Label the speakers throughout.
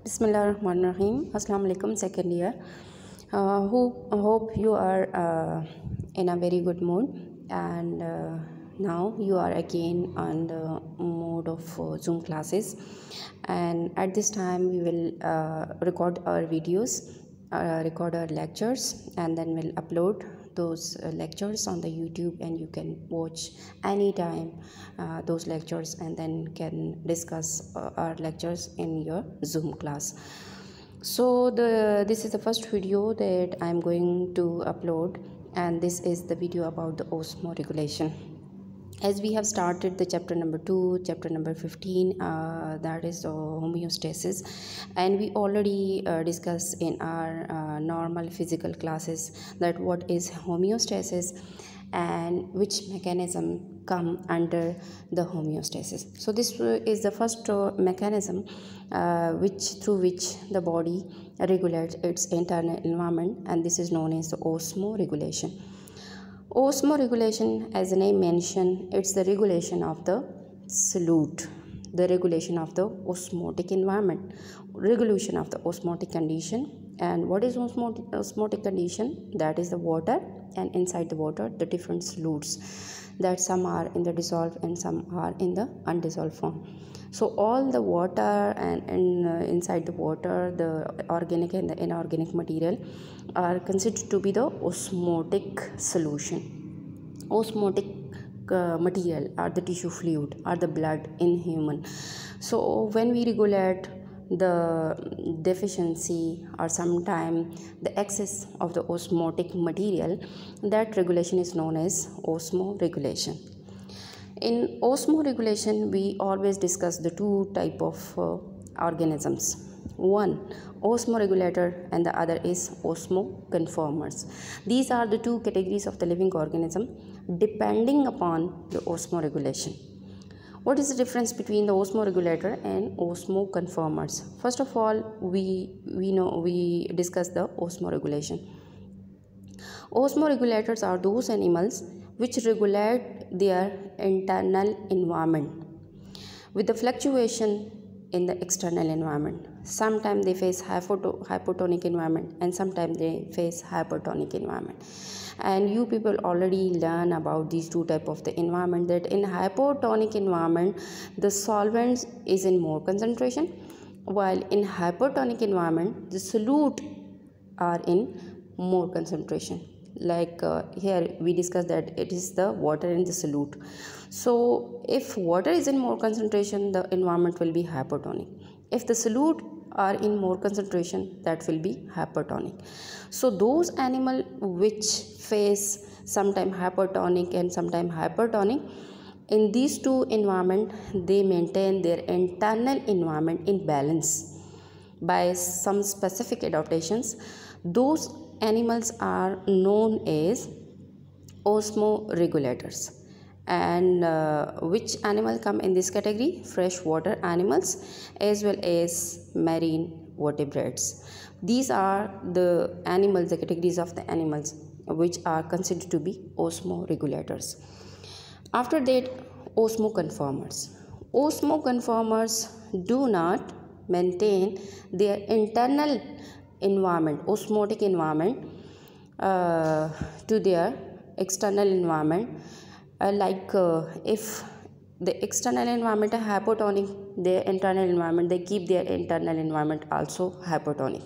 Speaker 1: Bismillahirrahmanirrahim. Assalamu alaikum, second year. Hope you are in a very good mood, and now you are again on the mode of Zoom classes. And at this time, we will record our videos, record our lectures, and then we'll upload those lectures on the YouTube, and you can watch anytime those lectures, and then can discuss our lectures in your Zoom class. So this is the first video that I'm going to upload, and this is the video about the osmo regulation. As we have started the chapter number 2, chapter number 15, that is homeostasis, and we already discussed in our normal physical classes that what is homeostasis and which mechanism come under the homeostasis. So this is the first mechanism through which the body regulates its internal environment, and this is known as the osmoregulation. Osmoregulation, as the name mentioned, it's the regulation of the solute, the regulation of the osmotic environment, regulation of the osmotic condition. And what is osmotic condition? That is the water, and inside the water the different solutes, that some are in the dissolved and some are in the undissolved form. So all the water and inside the water, the organic and the inorganic material are considered to be the osmotic solution. Osmotic material are the tissue fluid, are the blood in human. So when we regulate the deficiency or sometime the excess of the osmotic material, that regulation is known as osmoregulation. In osmoregulation, we always discuss the two type of organisms. One, osmoregulator, and the other is Osmo Conformers. These are the two categories of the living organism depending upon the osmoregulation. What is the difference between the osmoregulator and Osmo Conformers? First of all, we discuss the osmoregulation. Osmoregulators are those animals which regulate their internal environment with the fluctuation in the external environment. Sometimes they face hypotonic environment, and sometimes they face hypertonic environment. And you people already learn about these two type of the environment, that in hypotonic environment the solvents is in more concentration, while in hypertonic environment the solute are in more concentration. Like here we discussed that it is the water in the solute. So if water is in more concentration, the environment will be hypotonic. If the solute are in more concentration, that will be hypertonic. So those animals which face sometime hypertonic and sometime hypertonic, in these two environment they maintain their internal environment in balance by some specific adaptations. Those animals are known as osmoregulators. And which animal come in this category? Freshwater animals as well as marine vertebrates. These are the animals, the categories of the animals which are considered to be osmoregulators. After that, osmoconformers. Osmoconformers do not maintain their internal environment, osmotic environment, to their external environment. If the external environment is hypotonic, their internal environment, they keep their internal environment also hypotonic.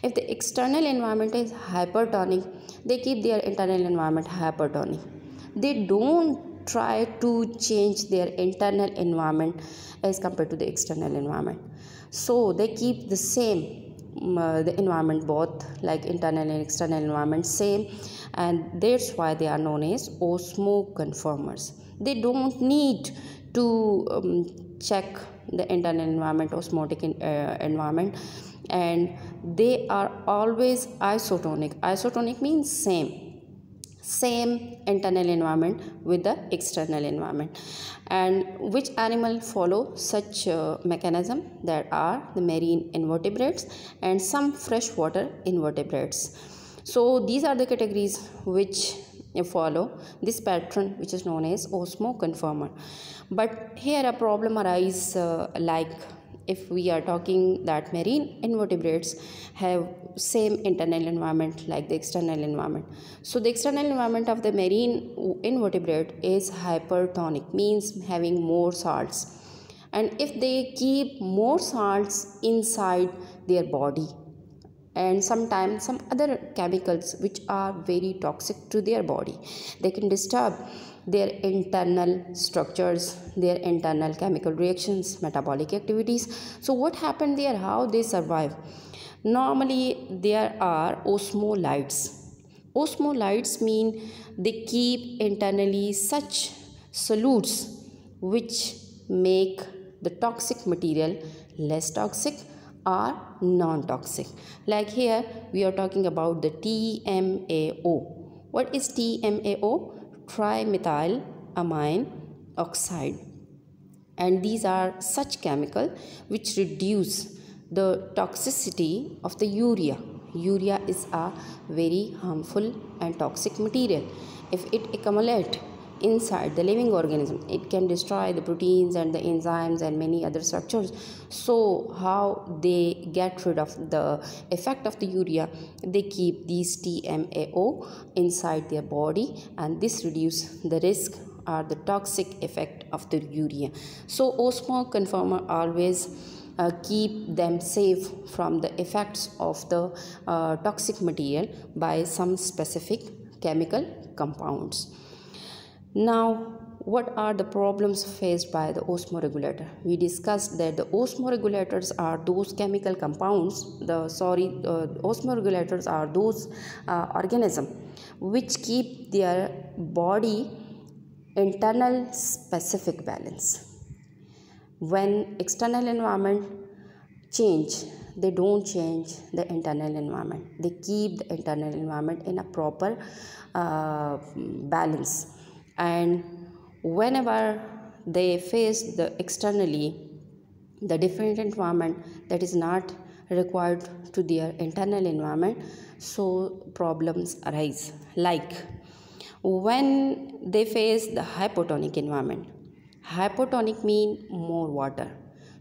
Speaker 1: If the external environment is hypertonic, they keep their internal environment hypertonic. They don't try to change their internal environment as compared to the external environment. So they keep the same the environment, both like internal and external environment same, and that's why they are known as osmoconformers. They don't need to check the internal environment, osmotic environment, and they are always isotonic. Isotonic means same internal environment with the external environment. And which animal follow such mechanism? That are the marine invertebrates and some freshwater invertebrates. So these are the categories which follow this pattern, which is known as osmoconformer. But here a problem arises, like if we are talking that marine invertebrates have same internal environment like the external environment. So the external environment of the marine invertebrate is hypertonic, means having more salts. And if they keep more salts inside their body, and sometimes some other chemicals which are very toxic to their body, they can disturb their internal structures, their internal chemical reactions, metabolic activities. So what happened there, how they survive? Normally there are osmolytes. Osmolytes mean they keep internally such solutes which make the toxic material less toxic or non-toxic. Like here we are talking about the TMAO. What is TMAO? Trimethylamine oxide. And these are such chemical which reduce the toxicity of the urea. Urea is a very harmful and toxic material. If it accumulates inside the living organism, it can destroy the proteins and the enzymes and many other structures. So how they get rid of the effect of the urea? They keep these TMAO inside their body, and this reduces the risk or the toxic effect of the urea. So Osmo Conformer always keep them safe from the effects of the toxic material by some specific chemical compounds. Now, what are the problems faced by the osmoregulator? We discussed that the osmoregulators are those chemical compounds, osmoregulators are those organisms which keep their body internal specific balance. When external environment change, they don't change the internal environment. They keep the internal environment in a proper balance. And whenever they face the externally the different environment that is not required to their internal environment, so problems arise. Like when they face the hypotonic environment. Hypotonic mean more water.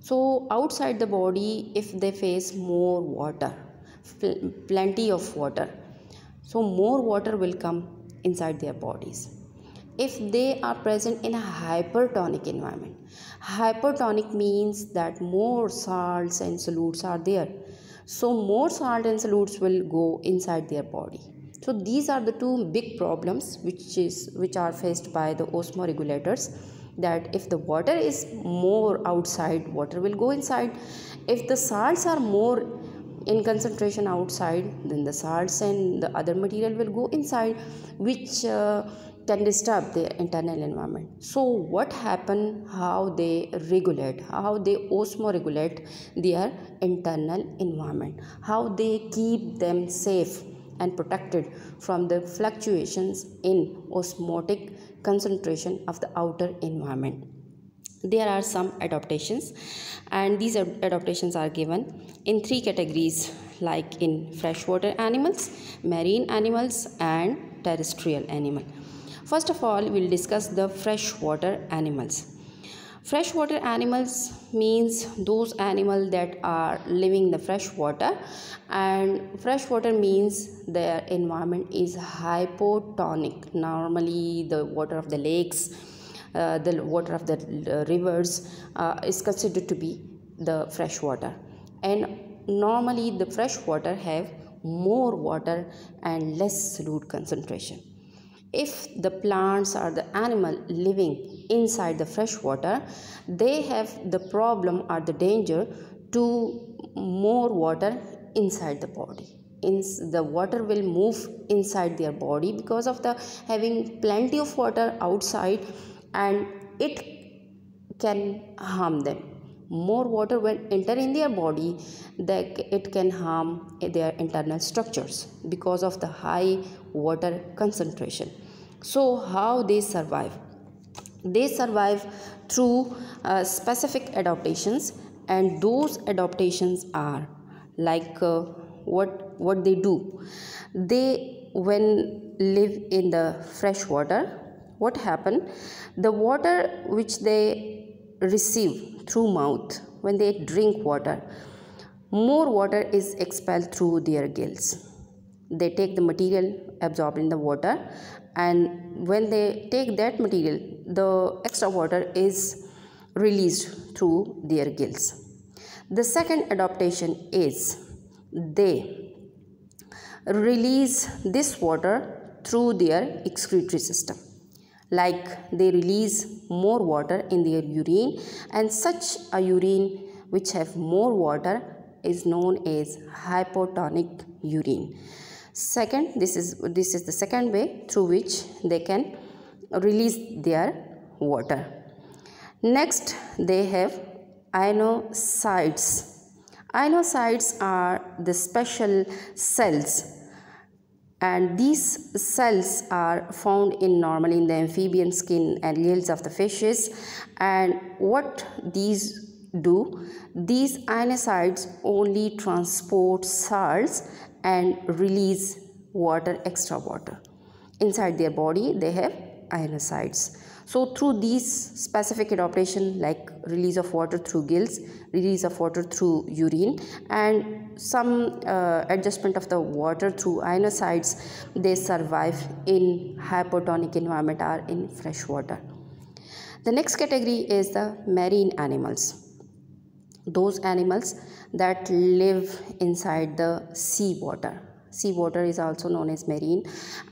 Speaker 1: So outside the body, if they face more water, plenty of water, so more water will come inside their bodies. If they are present in a hypertonic environment, hypertonic means that more salts and solutes are there. So more salt and solutes will go inside their body. So these are the two big problems which are faced by the osmoregulators, that if the water is more outside, water will go inside. If the salts are more in concentration outside, then the salts and the other material will go inside, which can disturb their internal environment. So what happen, how they regulate, how they osmoregulate their internal environment, how they keep them safe and protected from the fluctuations in osmotic concentration of the outer environment. There are some adaptations, and these adaptations are given in three categories, like in freshwater animals, marine animals, and terrestrial animal. First of all, we'll discuss the freshwater animals. Freshwater animals means those animals that are living in the fresh water, and freshwater means their environment is hypotonic. Normally the water of the lakes, the water of the rivers is considered to be the fresh water, and normally the fresh water have more water and less solute concentration. If the plants or the animal living inside the fresh water, they have the problem or the danger to more water inside the body. The water will move inside their body because of the having plenty of water outside, and it can harm them. More water will enter in their body, that it can harm their internal structures because of the high water concentration. So how they survive? They survive through specific adaptations, and those adaptations are like what they do. They, when live in the fresh water, what happen? The water which they receive through mouth, when they drink water, more water is expelled through their gills. They take the material absorbed in the water, and when they take that material, the extra water is released through their gills. The second adaptation is they release this water through their excretory system. Like they release more water in their urine, and such a urine which have more water is known as hypotonic urine. Second, this is the second way through which they can release their water. Next, they have ionocytes. Ionocytes are the special cells, and these cells are found normally in the amphibian skin and gills of the fishes. And what these do, these ionocytes only transport salts and release water, extra water. Inside their body they have ionocytes. So through these specific adaptation, like release of water through gills, release of water through urine, and some adjustment of the water through ionocytes, they survive in hypotonic environment or in fresh water. The next category is the marine animals. Those animals that live inside the sea water. Sea water is also known as marine,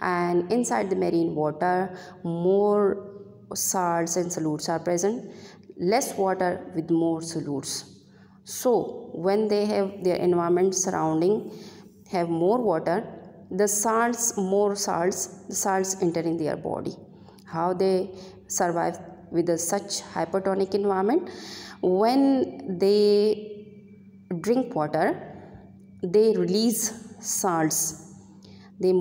Speaker 1: and inside the marine water more salts and solutes are present, less water with more solutes. So when they have their environment surrounding have more water, the salts enter in their body. How they survive with such hypotonic environment? When they drink water, they release salts. They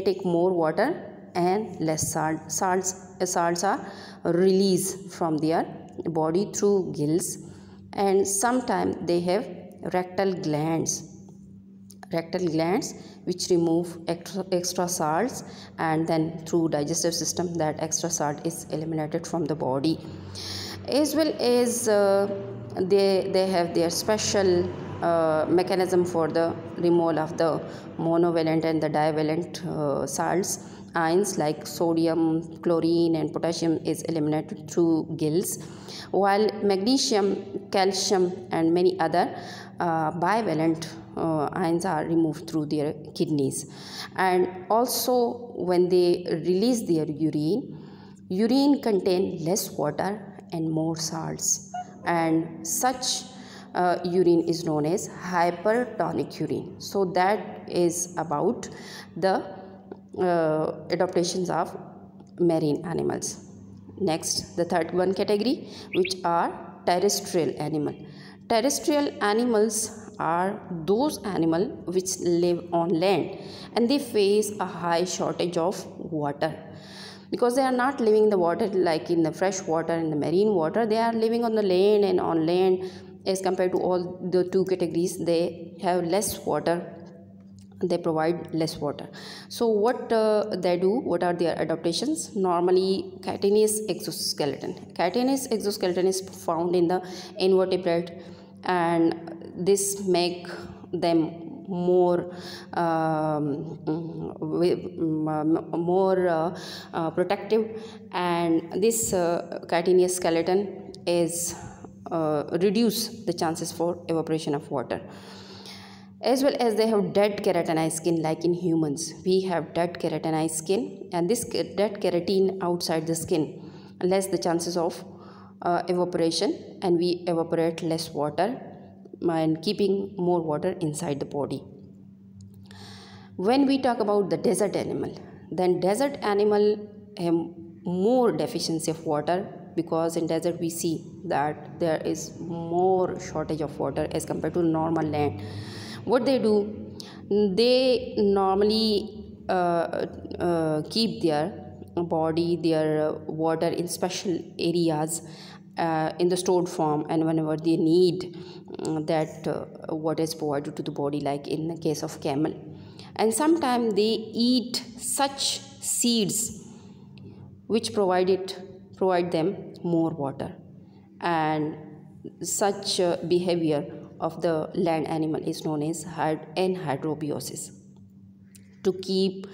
Speaker 1: take more water and less salt. Salts are released from their body through gills, and sometimes they have rectal glands which remove extra salts, and then through digestive system that extra salt is eliminated from the body. As well as they have their special mechanism for the removal of the monovalent and the divalent salts. Ions like sodium, chlorine and potassium is eliminated through gills, while magnesium, calcium and many other bivalent ions are removed through their kidneys. And also when they release their urine contain less water and more salts, and such urine is known as hypertonic urine. So that is about the adaptations of marine animals. Next, the third one category, which are terrestrial animal. Terrestrial animals are those animals which live on land and they face a high shortage of water, because they are not living in the water like in the fresh water and the marine water. They are living on the land, and on land as compared to all the two categories, they have less water, they provide less water. So what they do, what are their adaptations? Normally chitinous exoskeleton is found in the invertebrate, and this make them more protective, and this chitinous skeleton is reduce the chances for evaporation of water. As well as they have dead keratinized skin, like in humans we have dead keratinized skin, and this dead keratin outside the skin less the chances of evaporation, and we evaporate less water and keeping more water inside the body. When we talk about the desert animal, then desert animal have more deficiency of water, because in desert we see that there is more shortage of water as compared to normal land. What they do, they normally keep their body, their water in special areas in the stored form, and whenever they need that water is provided to the body, like in the case of camel. And sometimes they eat such seeds which provide them more water, and such behavior of the land animal is known as anhydrobiosis. To keep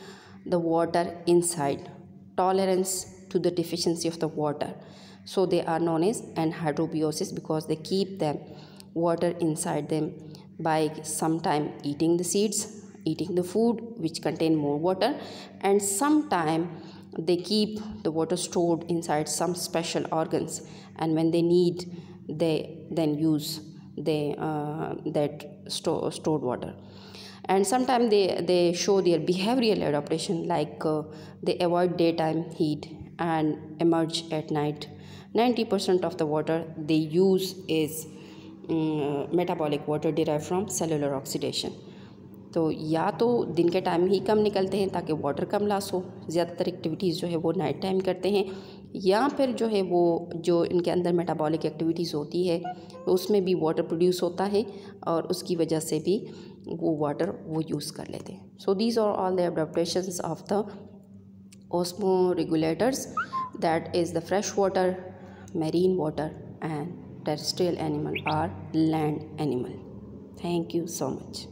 Speaker 1: the water inside, tolerance to the deficiency of the water. So they are known as anhydrobiosis because they keep the water inside them by sometime eating the seeds, eating the food which contain more water, and sometime they keep the water stored inside some special organs, and when they need, they then use that stored water. And sometimes they show their behavioral adaptation, like they avoid daytime heat and emerge at night. 90% of the water they use is metabolic water derived from cellular oxidation. तो या तो दिन के time ही कम निकलते हैं ताकि water कम loss हो, ज़्यादातर एक्टिविटीज़ जो है वो नाइट टाइम करते हैं, या फिर जो है वो जो इनके अंदर मेटाबॉलिक एक्टिविटीज़ होती है उसमें भी वाटर प्रोड्यूस होता है और उसकी वजह से भी वो वाटर वो यूज़ कर लेते हैं. So these are all the adaptations of the osmo regulators, that is the fresh water, marine water and terrestrial animal or land animal. Thank you so much.